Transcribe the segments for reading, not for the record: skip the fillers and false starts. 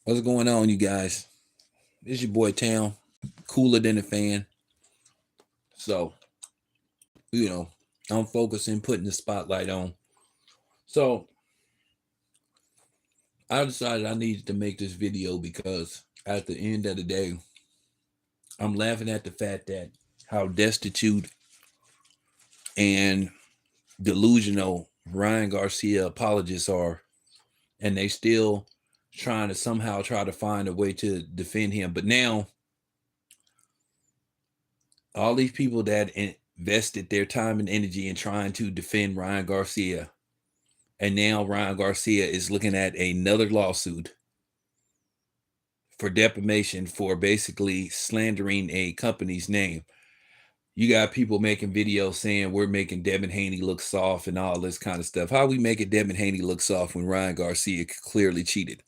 What's going on, you guys? It's your boy Town, cooler than a fan. So, you know, I'm focusing, putting the spotlight on. So, I decided I needed to make this video because at the end of the day, I'm laughing at the fact that how destitute and delusional Ryan Garcia apologists are, and they still trying to somehow try to find a way to defend him. But now, all these people that invested their time and energy in trying to defend Ryan Garcia, and now Ryan Garcia is looking at another lawsuit for defamation for basically slandering a company's name. You got people making videos saying we're making Devin Haney look soft and all this kind of stuff. How are we making Devin Haney look soft when Ryan Garcia clearly cheated?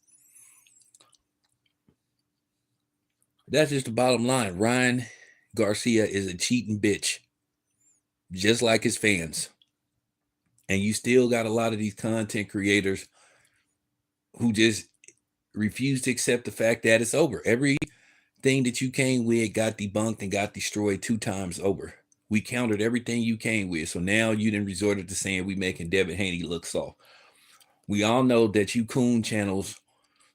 That's just the bottom line. Ryan Garcia is a cheating bitch, just like his fans. And you still got a lot of these content creators who just refuse to accept the fact that it's over. Everything that you came with got debunked and got destroyed 2 times over. We countered everything you came with. So now you done resorted to saying we making Devin Haney look soft. We all know that you coon channels,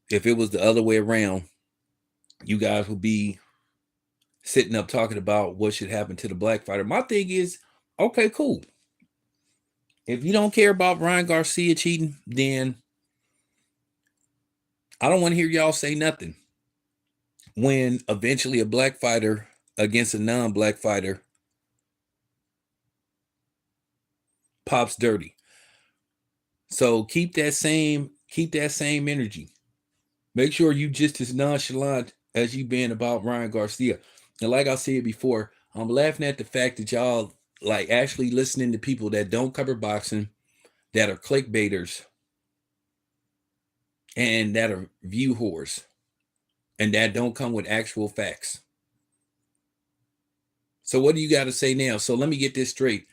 if it was the other way around, you guys would be sitting up talking about what should happen to the black fighter. My thing is, okay, cool. If you don't care about Ryan Garcia cheating, then I don't want to hear y'all say nothing. When eventually a black fighter against a non-black fighter pops dirty. So keep that same energy. Make sure you just as nonchalant as you been about Ryan Garcia. And like I said before, I'm laughing at the fact that y'all like actually listening to people that don't cover boxing, that are clickbaiters, and that are view whores, and that don't come with actual facts. So what do you got to say now? So let me get this straight.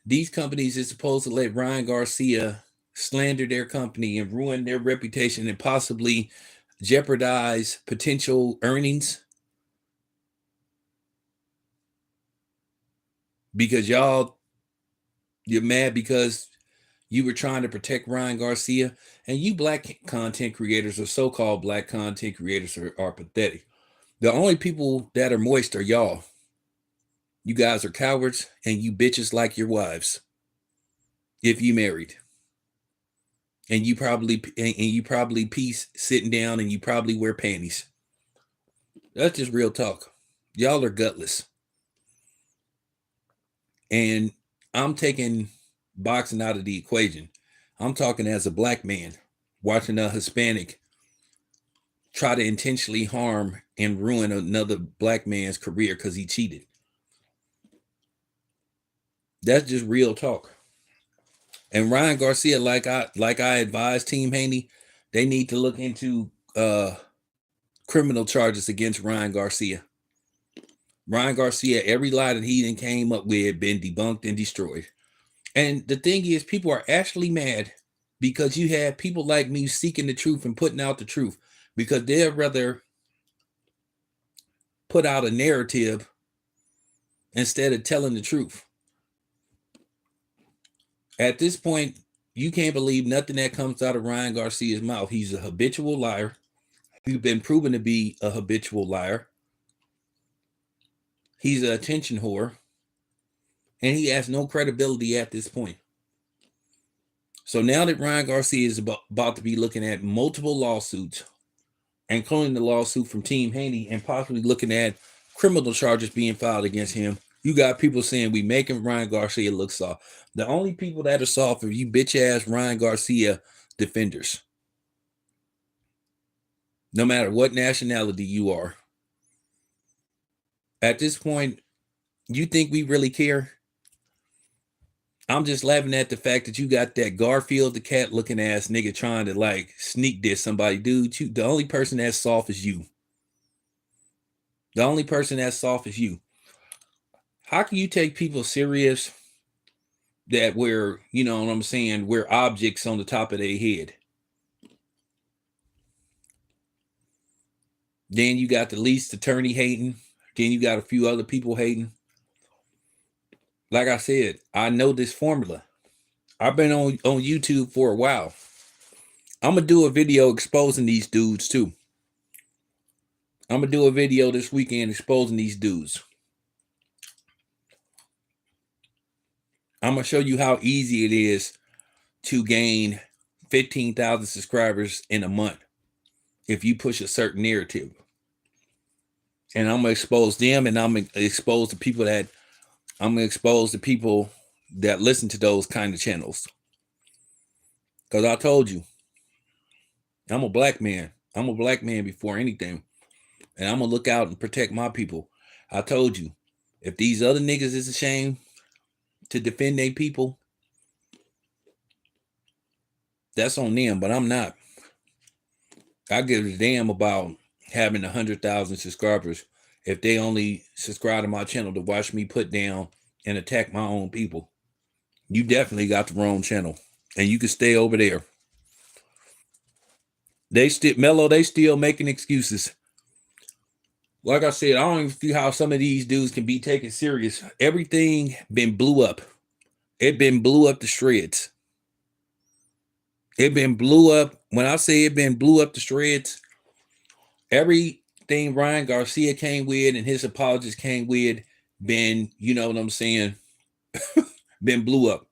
These companies is supposed to let Ryan Garcia slander their company and ruin their reputation and possibly jeopardize potential earnings because you're mad because you were trying to protect Ryan Garcia. And you black content creators or so-called black content creators are pathetic. The only people that are moist are y'all. You guys are cowards and you bitches like your wives. If you married. And you probably peace sitting down and you probably wear panties. That's just real talk. Y'all are gutless. And I'm taking boxing out of the equation. I'm talking as a black man watching a Hispanic try to intentionally harm and ruin another black man's career because he cheated. That's just real talk. And Ryan Garcia, like I advised Team Haney, they need to look into criminal charges against Ryan Garcia. Ryan Garcia, every lie that he then came up with been debunked and destroyed. And the thing is, people are actually mad because you have people like me seeking the truth and putting out the truth because they'd rather put out a narrative instead of telling the truth. At this point, you can't believe nothing that comes out of Ryan Garcia's mouth. He's a habitual liar. He's been proven to be a habitual liar. He's an attention whore. And he has no credibility at this point. So now that Ryan Garcia is about to be looking at multiple lawsuits, including the lawsuit from Team Haney, and possibly looking at criminal charges being filed against him, you got people saying we making Ryan Garcia look soft. The only people that are soft are you bitch ass Ryan Garcia defenders. No matter what nationality you are. At this point, you think we really care? I'm just laughing at the fact that you got that Garfield the cat looking ass nigga trying to like sneak diss somebody. Dude, the only person that's soft is you. The only person that's soft is you. How can you take people serious that we're, you know what I'm saying, we're objects on the top of their head? Then you got the least attorney hating. Then you got a few other people hating. Like I said, I know this formula. I've been on YouTube for a while. I'm gonna do a video exposing these dudes too. I'm gonna do a video this weekend exposing these dudes. I'm gonna show you how easy it is to gain 15,000 subscribers in a month if you push a certain narrative. And I'm gonna expose them, and I'm gonna expose the people that listen to those kind of channels. Because I told you, I'm a black man. I'm a black man before anything. And I'm gonna look out and protect my people. I told you, if these other niggas is ashamed to defend their people, that's on them, but I'm not. I give a damn about having 100,000 subscribers if they only subscribe to my channel to watch me put down and attack my own people. You definitely got the wrong channel, and you can stay over there. They still making excuses. Like I said, I don't even see how some of these dudes can be taken serious. Everything been blew up. It been blew up to shreds. It been blew up. When I say it been blew up to shreds, everything Ryan Garcia came with and his apologists came with been, you know what I'm saying, been blew up.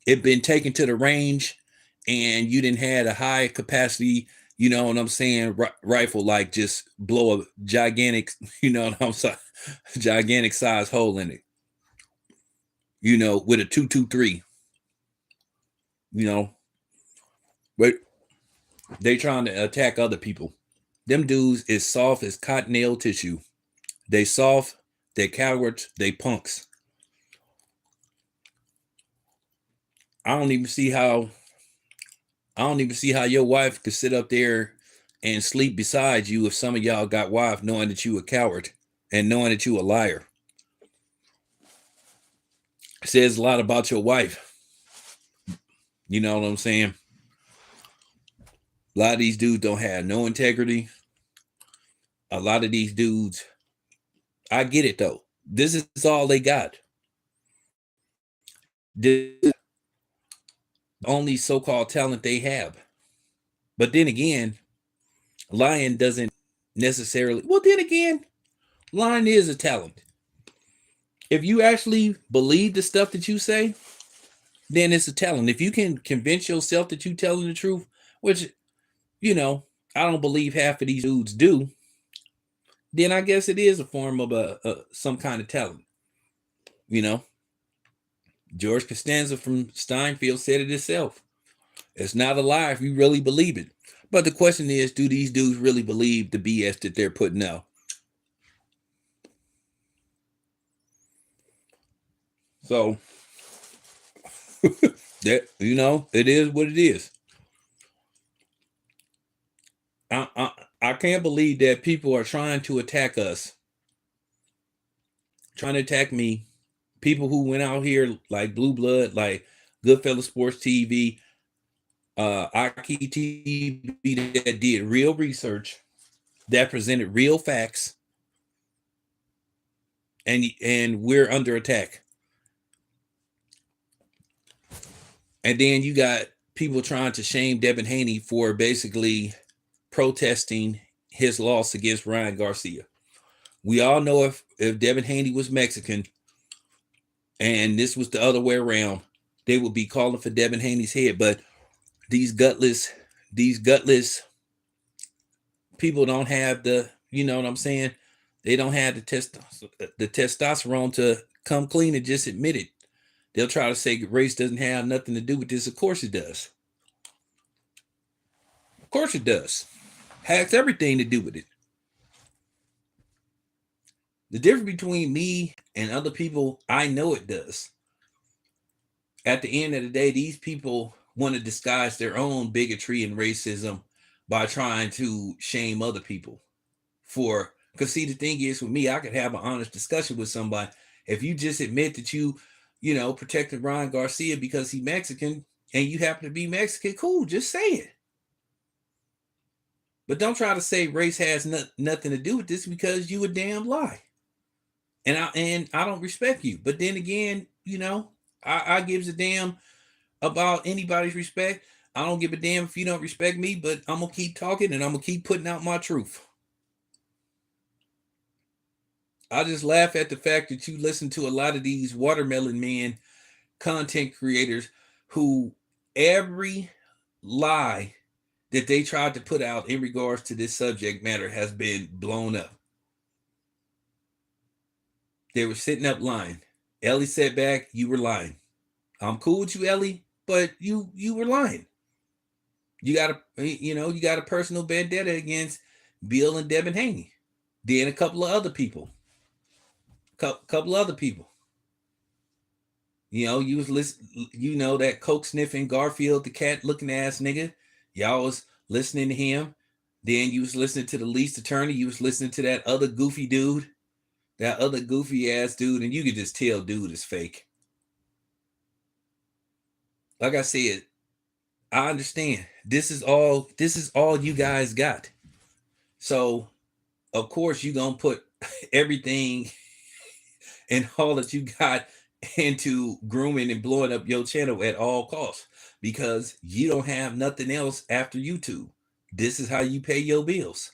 It been taken to the range, and you didn't had a high capacity, you know what I'm saying, rifle, like just blow a gigantic, you know what I'm saying, gigantic size hole in it, you know, with a 223, you know, but they trying to attack other people. Them dudes is soft as cottonelle tissue. They soft, they cowards, they punks. I don't even see how your wife could sit up there and sleep beside you if some of y'all got wife knowing that you a coward and knowing that you a liar. It says a lot about your wife. You know what I'm saying? A lot of these dudes don't have no integrity. A lot of these dudes, I get it though. This is all they got. This is the only so-called talent they have. But then again, lying doesn't necessarily. Well, then again, lying is a talent. If you actually believe the stuff that you say, then it's a talent. If you can convince yourself that you're telling the truth, which, you know, I don't believe half of these dudes do, then I guess it is a form of some kind of talent. You know, George Costanza from Steinfeld said it himself. It's not a lie if you really believe it. But the question is, do these dudes really believe the BS that they're putting out? So, that, you know, it is what it is. I can't believe that people are trying to attack us, trying to attack me. People who went out here like Blue Blood, like Goodfellas Sports TV, Aki TV, that did real research, that presented real facts, and we're under attack. And then you got people trying to shame Devin Haney for basically protesting his loss against Ryan Garcia. We all know if Devin Haney was Mexican and this was the other way around, they would be calling for Devin Haney's head. But these gutless people don't have the, you know what I'm saying? They don't have the testosterone to come clean and just admit it. They'll try to say race doesn't have nothing to do with this. Of course it does. Of course it does. Has everything to do with it. The difference between me and other people, I know it does. At the end of the day, these people want to disguise their own bigotry and racism by trying to shame other people for, because see, the thing is with me, I could have an honest discussion with somebody. If you just admit that you know, protected Ryan Garcia because he's Mexican and you happen to be Mexican, cool, just say it. But don't try to say race has nothing to do with this because you a damn lie. And I don't respect you. But then again, I gives a damn about anybody's respect. I don't give a damn if you don't respect me, but I'm gonna keep talking and I'm gonna keep putting out my truth. I just laugh at the fact that you listen to a lot of these watermelon men content creators who every lie that they tried to put out in regards to this subject matter has been blown up. They were sitting up lying. Ellie said back, you were lying. I'm cool with you, Ellie, but you were lying. You got a personal vendetta against Bill and Devin Haney. Then a couple of other people. Couple other people. You was that coke sniffing Garfield the cat looking ass nigga. Y'all was listening to him. Then you was listening to the least attorney. You was listening to that other goofy dude. That other goofy ass dude, and you could just tell dude is fake. Like I said, I understand. This is all you guys got. So of course you're gonna put everything and all that you got into grooming and blowing up your channel at all costs because you don't have nothing else after YouTube. This is how you pay your bills.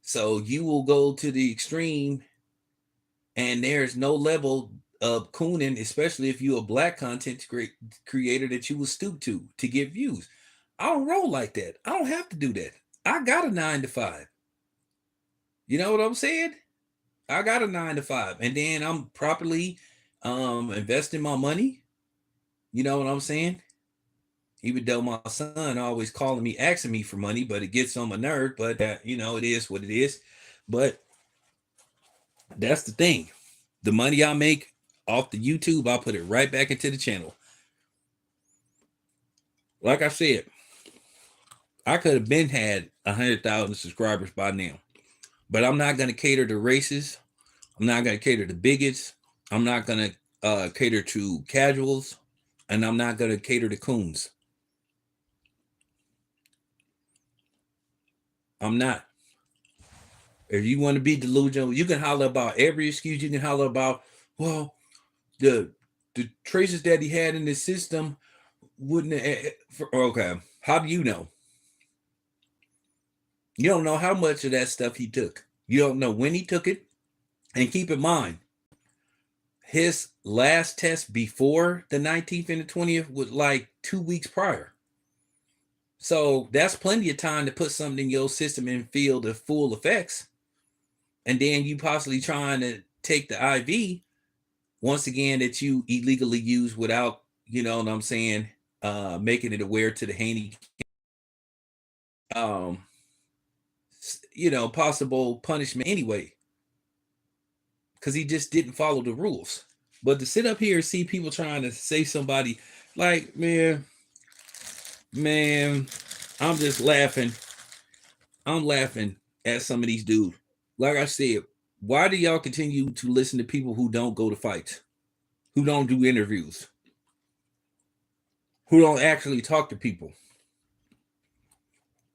So you will go to the extreme and there's no level of cooning, especially if you're a black content creator that you will stoop to get views. I don't roll like that. I don't have to do that. I got a 9 to 5. You know what I'm saying? I got a 9 to 5, and then I'm properly investing my money. You know what I'm saying? Even though my son always calling me, asking me for money, but it gets on my nerve. But it is what it is. But that's the thing. The money I make off the YouTube, I'll put it right back into the channel. Like I said, I could have been had 100,000 subscribers by now, but I'm not going to cater to races. I'm not going to cater to bigots. I'm not going to cater to casuals, and I'm not going to cater to coons. I'm not. If you want to be delusional, you can holler about every excuse. You can holler about, well, the traces that he had in his system wouldn't okay. How do you know? You don't know how much of that stuff he took. You don't know when he took it. And keep in mind, his last test before the 19th and the 20th was like 2 weeks prior. So that's plenty of time to put something in your system and feel the full effects. And then you possibly trying to take the IV once again that you illegally use without, you know what I'm saying, making it aware to the Haney, possible punishment anyway, because he just didn't follow the rules. But to sit up here and see people trying to say somebody like, man, I'm just laughing. I'm laughing at some of these dudes. Like I said, why do y'all continue to listen to people who don't go to fights, who don't do interviews, who don't actually talk to people,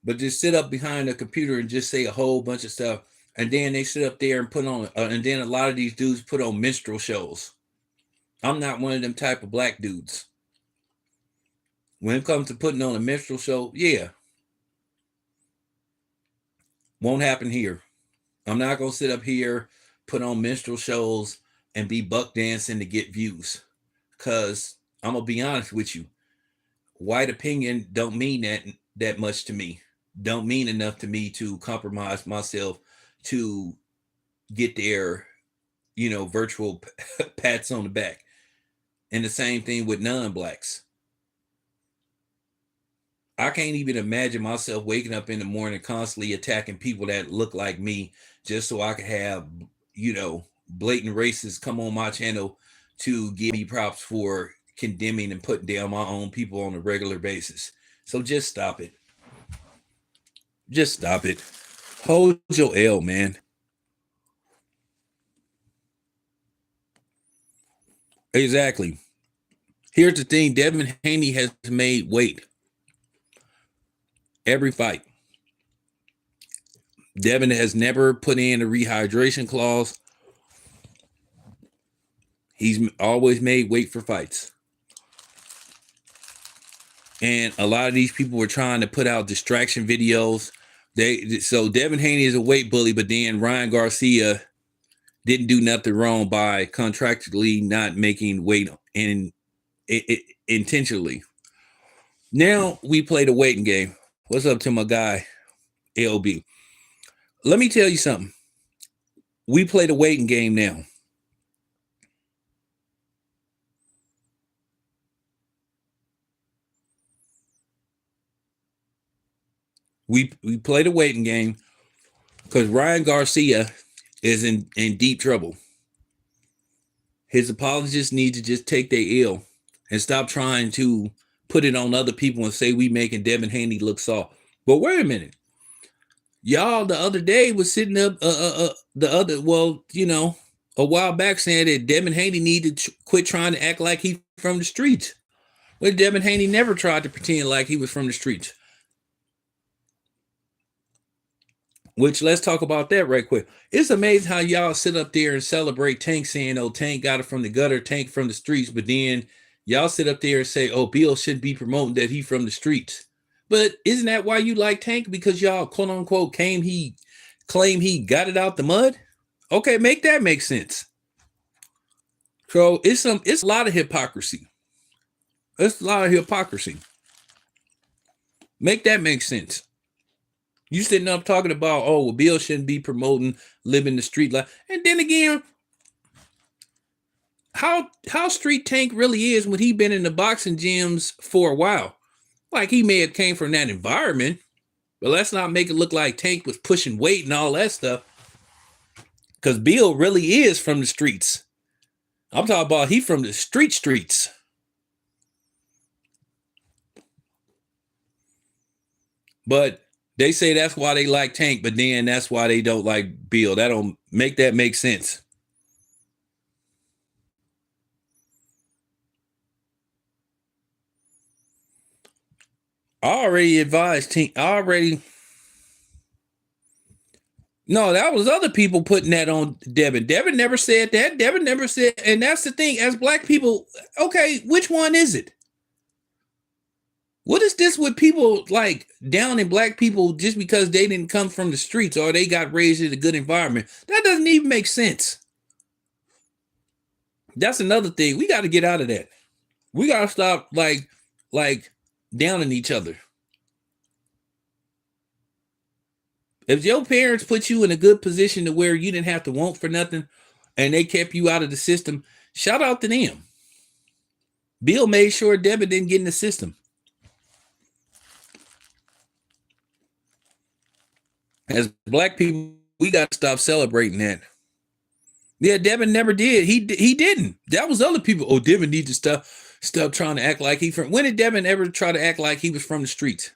but just sit up behind a computer and just say a whole bunch of stuff? And then they sit up there and put on, and then a lot of these dudes put on minstrel shows. I'm not one of them type of black dudes. When it comes to putting on a minstrel show, yeah, won't happen here. I'm not going to sit up here, put on minstrel shows, and be buck dancing to get views. Because I'm going to be honest with you. White opinion don't mean that much to me. Don't mean enough to me to compromise myself to get their, virtual pats on the back. And the same thing with non-blacks. I can't even imagine myself waking up in the morning constantly attacking people that look like me just so I can have, blatant racists come on my channel to give me props for condemning and putting down my own people on a regular basis. So just stop it. Just stop it. Hold your L, man. Exactly. Here's the thing. Devin Haney has made weight every fight. Devin has never put in a rehydration clause. He's always made weight for fights. And a lot of these people were trying to put out distraction videos. So Devin Haney is a weight bully, but then Ryan Garcia didn't do nothing wrong by contractually not making weight intentionally. Now we play the waiting game. What's up to my guy, LB? Let me tell you something. We play the waiting game now. We play the waiting game because Ryan Garcia is in deep trouble. His apologists need to just take their L and stop trying to put it on other people and say we making Devin Haney look soft. But wait a minute. Y'all the other day was sitting up a while back saying that Devin Haney needed to quit trying to act like he from the streets. Well, Devin Haney never tried to pretend like he was from the streets. Which, let's talk about that right quick. It's amazing how y'all sit up there and celebrate Tank saying, oh, Tank got it from the gutter, Tank from the streets. But then y'all sit up there and say, oh, Bill should be promoting that he from the streets. But isn't that why you like Tank? Because y'all, quote unquote, claim he got it out the mud? Okay, make that make sense. So it's a lot of hypocrisy. It's a lot of hypocrisy. Make that make sense. You sitting up talking about, oh, well, Bill shouldn't be promoting living the street life. And then again, how street Tank really is when he been in the boxing gyms for a while. Like he may have came from that environment, but let's not make it look like Tank was pushing weight and all that stuff. Because Bill really is from the streets. I'm talking about he from the streets. But they say that's why they like Tank, but then that's why they don't like Bill. That don't make that make sense. I already advised Tank. No, that was other people putting that on Devin. Devin never said that. Devin never said, and that's the thing. As black people, okay, which one is it? What is this with people like down in black people just because they didn't come from the streets or they got raised in a good environment? That doesn't even make sense. That's another thing. We got to get out of that. We got to stop like downing each other. If your parents put you in a good position to where you didn't have to want for nothing and they kept you out of the system, shout out to them. Bill made sure Devin didn't get in the system. As black people, we got to stop celebrating that. Yeah, Devin never did. He didn't. That was other people. Oh, Devin needs to stop trying to act like he from. When did Devin ever try to act like he was from the streets?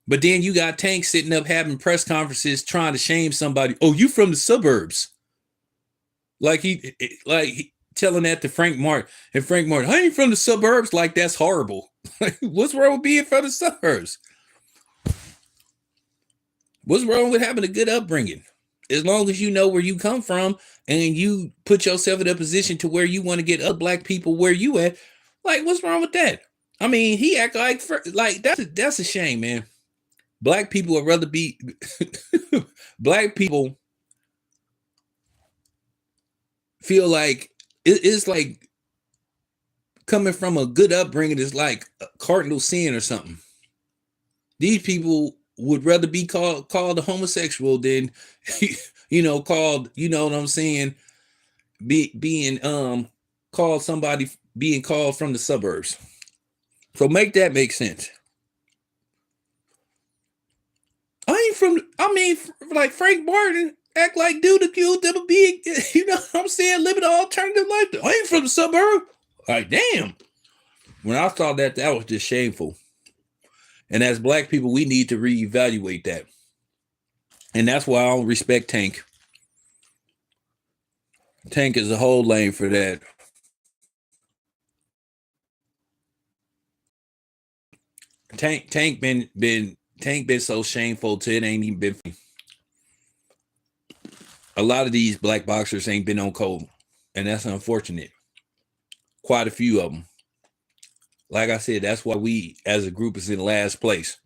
But then you got Tank sitting up having press conferences trying to shame somebody. Oh, you from the suburbs? Like he telling that to Frank Martin. And Frank Martin, I ain't from the suburbs. Like that's horrible. What's wrong with being from the suburbs? What's wrong with having a good upbringing? As long as you know where you come from and you put yourself in a position to where you want to get other black people where you at, like what's wrong with that? I mean, he act like that's a shame, man. Black people would rather be black people feel like it's like coming from a good upbringing is like a cardinal sin or something. These people would rather be called a homosexual than called, you know what I'm saying, being called somebody being called from the suburbs. So make that make sense. Like Frank Martin act like dude accused of a big, you know what I'm saying, living an alternative life. I ain't from the suburb. Like, damn. When I saw that was just shameful. And as black people, we need to reevaluate that. And that's why I don't respect Tank. Tank is a whole lane for that. Tank been so shameful to it ain't even been. a lot of these black boxers ain't been on code, and that's unfortunate. Quite a few of them. Like I said, that's why we as a group is in last place.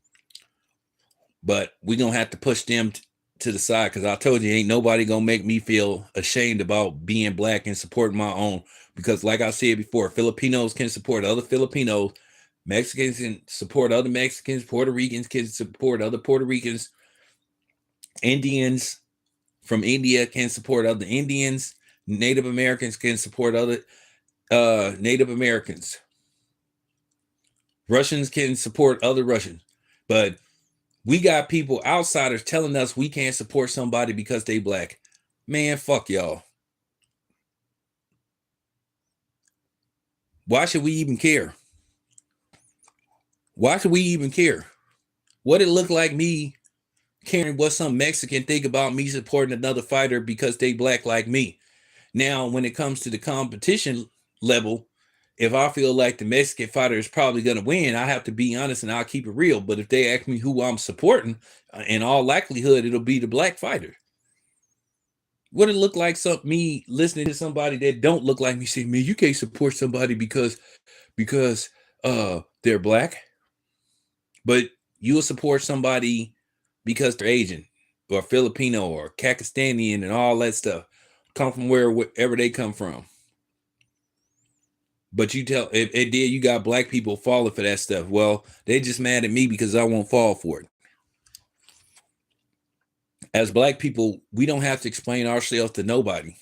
But we're going to have to push them to the side, because I told you, ain't nobody going to make me feel ashamed about being black and supporting my own. Because like I said before, Filipinos can support other Filipinos. Mexicans can support other Mexicans. Puerto Ricans can support other Puerto Ricans. Indians from India can support other Indians. Native Americans can support other Native Americans. Russians can support other Russians. But we got people, outsiders, telling us we can't support somebody because they black. Man, fuck y'all. Why should we even care? Why should we even care? What it look like me caring what some Mexican think about me supporting another fighter because they black like me? Now, when it comes to the competition level, if I feel like the Mexican fighter is probably going to win, I have to be honest and I'll keep it real. But if they ask me who I'm supporting, in all likelihood, it'll be the black fighter. What it look like me listening to somebody that don't look like me say, man, you can't support somebody because they're black, but you'll support somebody because they're Asian or Filipino or Pakistani and all that stuff. Come from wherever they come from. But you tell if it did, you got black people falling for that stuff. Well, they just mad at me because I won't fall for it. As black people, we don't have to explain ourselves to nobody.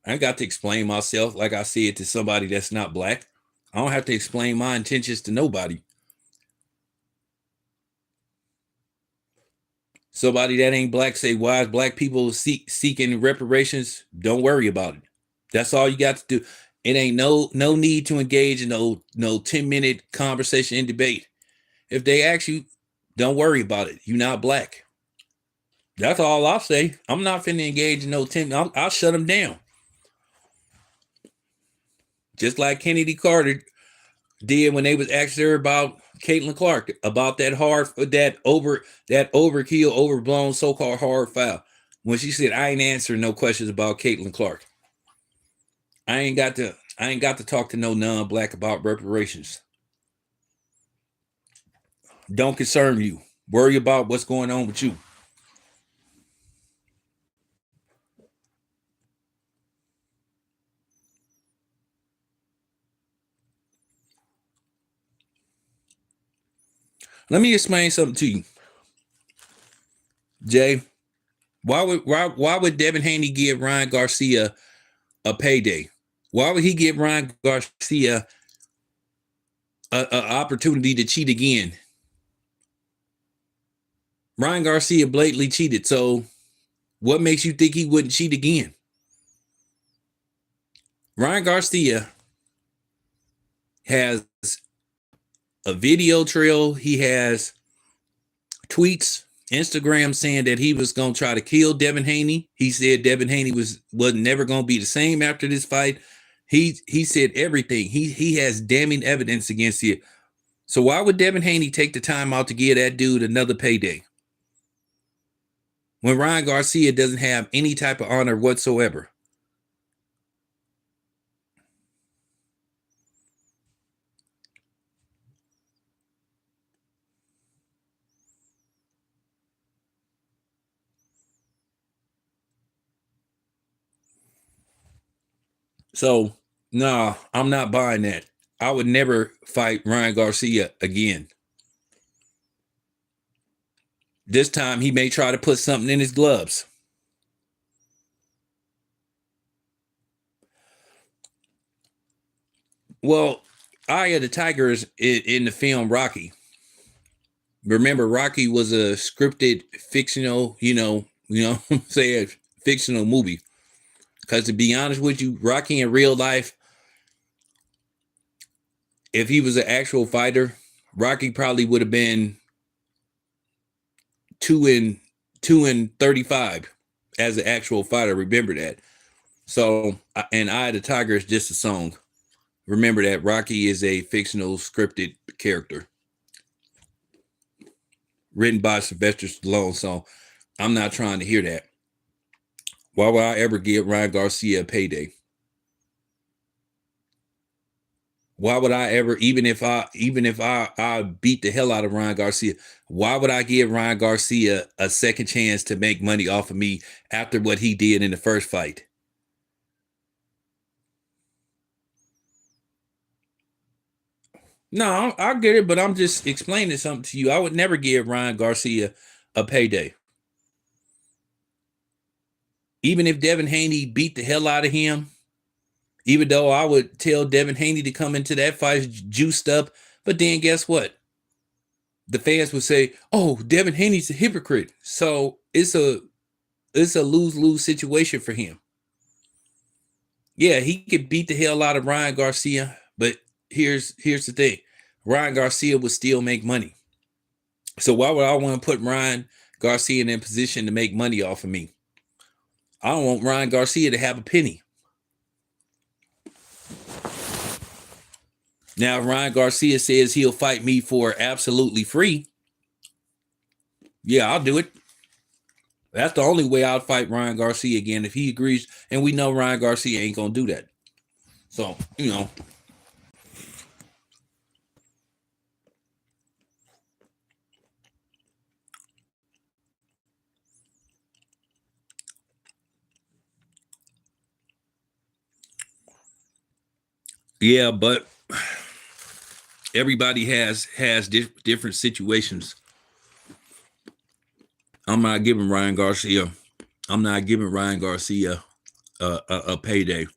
I ain't got to explain myself like I see it to somebody that's not black. I don't have to explain my intentions to nobody. Somebody that ain't black say, why is black people seeking reparations? Don't worry about it. That's all you got to do. It ain't no need to engage in no 10-minute conversation and debate. If they ask you, don't worry about it. You're not black. That's all I'll say. I'm not finna engage in no 10. I'll shut them down. Just like Kennedy Carter did when they was asking her about Caitlin Clark, about that overkill, overblown, so-called hard foul. When she said, I ain't answering no questions about Caitlin Clark. I ain't got to talk to no non-black about reparations. Don't concern you. Worry about what's going on with you. Let me explain something to you, Jay. Why would Devin Haney give Ryan Garcia a payday? Why would he give Ryan Garcia an opportunity to cheat again? Ryan Garcia blatantly cheated. So what makes you think he wouldn't cheat again? Ryan Garcia has a video trail. He has tweets, Instagram saying that he was going to try to kill Devin Haney. He said Devin Haney was never going to be the same after this fight. He said everything. He has damning evidence against it. So why would Devin Haney take the time out to give that dude another payday when Ryan Garcia doesn't have any type of honor whatsoever? So, no, I'm not buying that. I would never fight Ryan Garcia again. This time he may try to put something in his gloves. Well, Eye of the Tiger is in the film Rocky. Remember, Rocky was a scripted, fictional, say a fictional movie. Because to be honest with you, Rocky in real life, if he was an actual fighter, Rocky probably would have been 2 and 35 as an actual fighter. Remember that. So, and Eye of the Tiger is just a song. Remember that Rocky is a fictional scripted character written by Sylvester Stallone. So I'm not trying to hear that. Why would I ever give Ryan Garcia a payday? Why would I ever, even if I beat the hell out of Ryan Garcia, why would I give Ryan Garcia a second chance to make money off of me after what he did in the first fight? No, I get it, but I'm just explaining something to you. I would never give Ryan Garcia a payday. Even if Devin Haney beat the hell out of him, even though I would tell Devin Haney to come into that fight juiced up, but then guess what? The fans would say, "Oh, Devin Haney's a hypocrite." So it's a lose-lose situation for him. Yeah, he could beat the hell out of Ryan Garcia, but here's the thing. Ryan Garcia would still make money. So why would I want to put Ryan Garcia in a position to make money off of me? I don't want Ryan Garcia to have a penny. Now, if Ryan Garcia says he'll fight me for absolutely free, yeah, I'll do it. That's the only way I'll fight Ryan Garcia again if he agrees. And we know Ryan Garcia ain't going to do that. So, you know. Yeah, but everybody has different situations. I'm not giving Ryan Garcia a payday.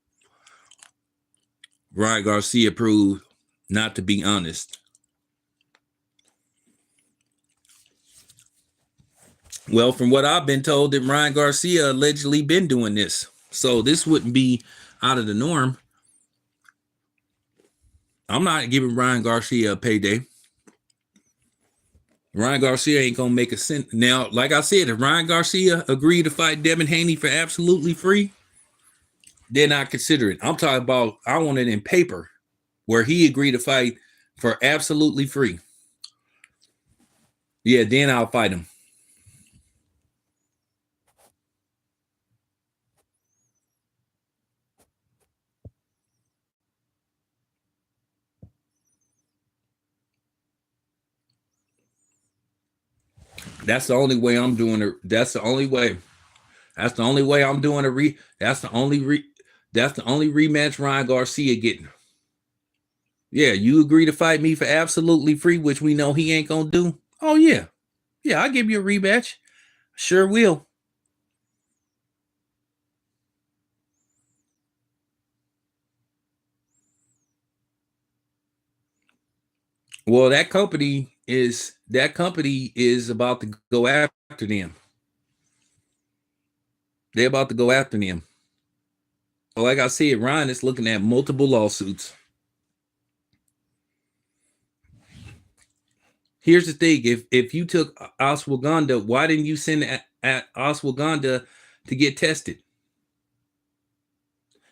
Ryan Garcia proved not to be honest. Well, from what I've been told, that Ryan Garcia allegedly been doing this. So this wouldn't be out of the norm. I'm not giving Ryan Garcia a payday. Ryan Garcia ain't gonna make a cent. Now, like I said, if Ryan Garcia agreed to fight Devin Haney for absolutely free, then I consider it. I'm talking about I want it in paper where he agreed to fight for absolutely free. Yeah, then I'll fight him. That's the only way I'm doing it. That's the only way. That's the only way I'm doing a that's the only rematch Ryan Garcia getting. Yeah, you agree to fight me for absolutely free, which we know he ain't gonna do. Oh yeah. Yeah, I'll give you a rematch. Sure will. Well, that company is about to go after them. They're about to go after them. Like I said, Ryan is looking at multiple lawsuits. Here's the thing: if you took ashwagandha, why didn't you send at ashwagandha to get tested?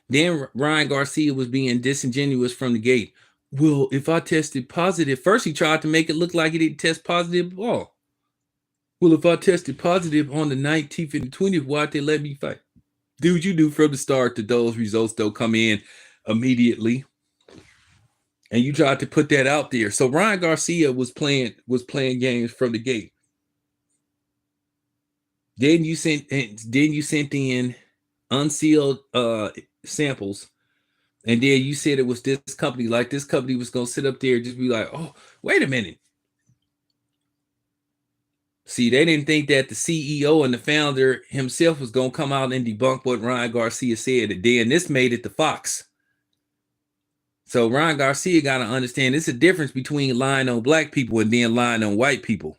Then Ryan Garcia was being disingenuous from the gate. Well, if I tested positive, first he tried to make it look like he didn't test positive at all. Well, if I tested positive on the 19th and the 20th, why'd they let me fight? Dude, you knew from the start that those results don't come in immediately. And you tried to put that out there. So Ryan Garcia was playing games from the gate. Then you sent in unsealed samples, and then you said it was this company. Like this company was gonna sit up there and just be like, "Oh, wait a minute." See, they didn't think that the CEO and the founder himself was gonna come out and debunk what Ryan Garcia said, and then this made it to Fox. So Ryan Garcia got to understand there's a difference between lying on black people and then lying on white people.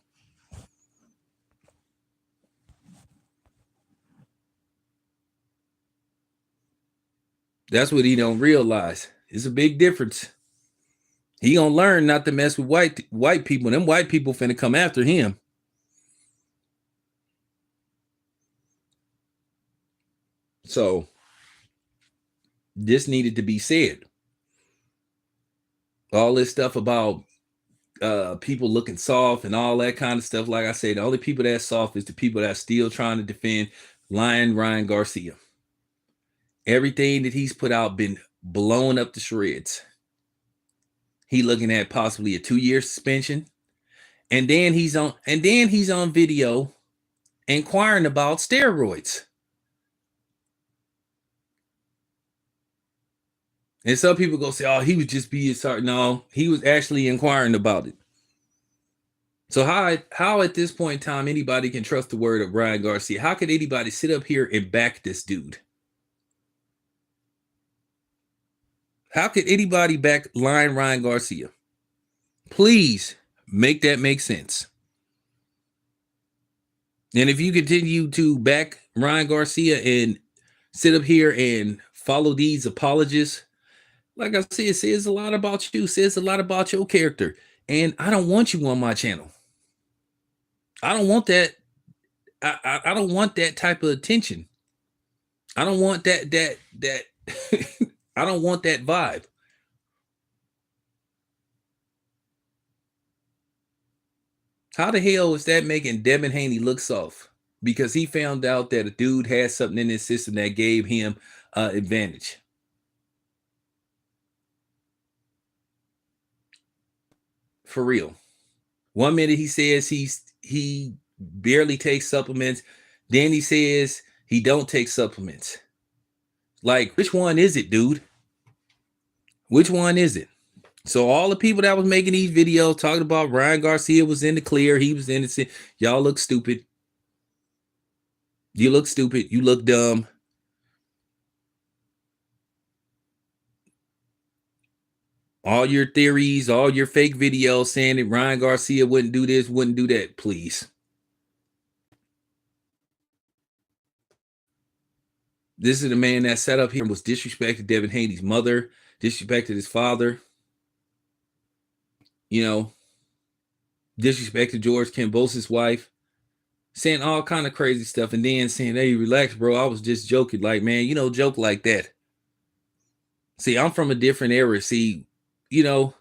That's what he don't realize. It's a big difference. He gonna learn not to mess with white people. Them white people finna come after him. So this needed to be said. All this stuff about people looking soft and all that kind of stuff. Like I said, the only people that's soft is the people that's still trying to defend Lion Ryan Garcia. Everything that he's put out been blown up to shreds. He looking at possibly a 2-year suspension. And then he's on video inquiring about steroids. And some people go say, oh, he was just being sorry. No, he was actually inquiring about it. So how at this point in time anybody can trust the word of Ryan Garcia? How could anybody sit up here and back this dude? How could anybody back Lion Ryan Garcia? Please make that make sense. And if you continue to back Ryan Garcia and sit up here and follow these apologists, like I said, it says a lot about you, says a lot about your character. And I don't want you on my channel. I don't want that. I don't want that type of attention. I don't want that I don't want that vibe. How the hell is that making Devin Haney look soft? Because he found out that a dude had something in his system that gave him advantage. For real. 1 minute he says he barely takes supplements. Then he says he don't take supplements. Like, which one is it, dude? Which one is it? So all the people that was making these videos talking about Ryan Garcia was in the clear, he was innocent. Y'all look stupid. You look stupid. You look dumb. All your theories, all your fake videos saying that Ryan Garcia wouldn't do this, wouldn't do that, please. This is the man that sat up here and was disrespected Devin Haney's mother, disrespected his father, disrespected George Kambosos' wife, saying all kind of crazy stuff, and then saying, hey, relax, bro, I was just joking. Like, man, joke like that. See, I'm from a different era. See, you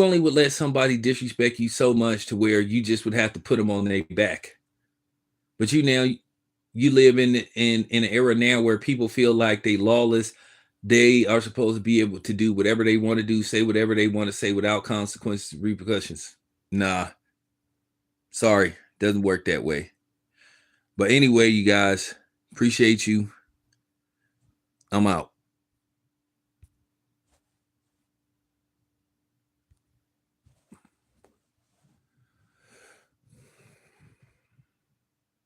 only would let somebody disrespect you so much to where you just would have to put them on their back. But you live in an era now where people feel like they lawless. They are supposed to be able to do whatever they want to do, say whatever they want to say without consequences, repercussions. Nah. Sorry, doesn't work that way. But anyway, you guys, appreciate you. I'm out.